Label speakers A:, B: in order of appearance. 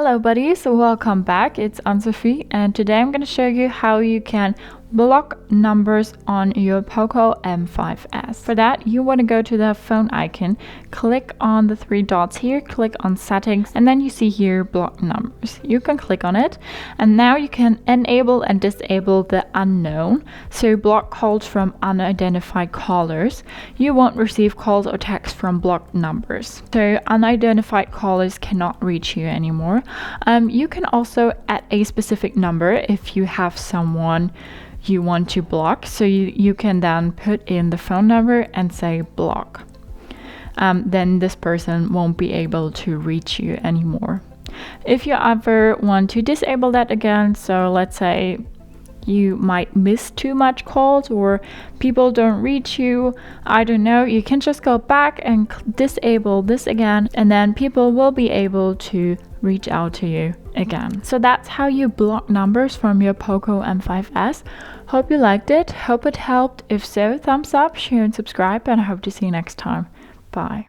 A: Hello buddies, welcome back. It's Anne-Sophie and today I'm going to show you how you can block numbers on your Poco M5s. For that, you want to go to the phone icon, click on the three dots here, click on settings, and then you see here block numbers. You can click on it and now you can enable and disable the unknown, so block calls from unidentified callers. You won't receive calls or texts from blocked numbers, so unidentified callers cannot reach you anymore. You can also add a specific number if you have someone you want to block, so you can then put in the phone number and say block. Then this person won't be able to reach you anymore. If you ever want to disable that again, so let's say you might miss too much calls or people don't reach you, I don't know, you can just go back and disable this again, and then people will be able to reach out to you again. So that's how you block numbers from your Poco M5s. Hope you liked it, hope it helped. If so, thumbs up, share and subscribe, and I hope to see you next time. Bye.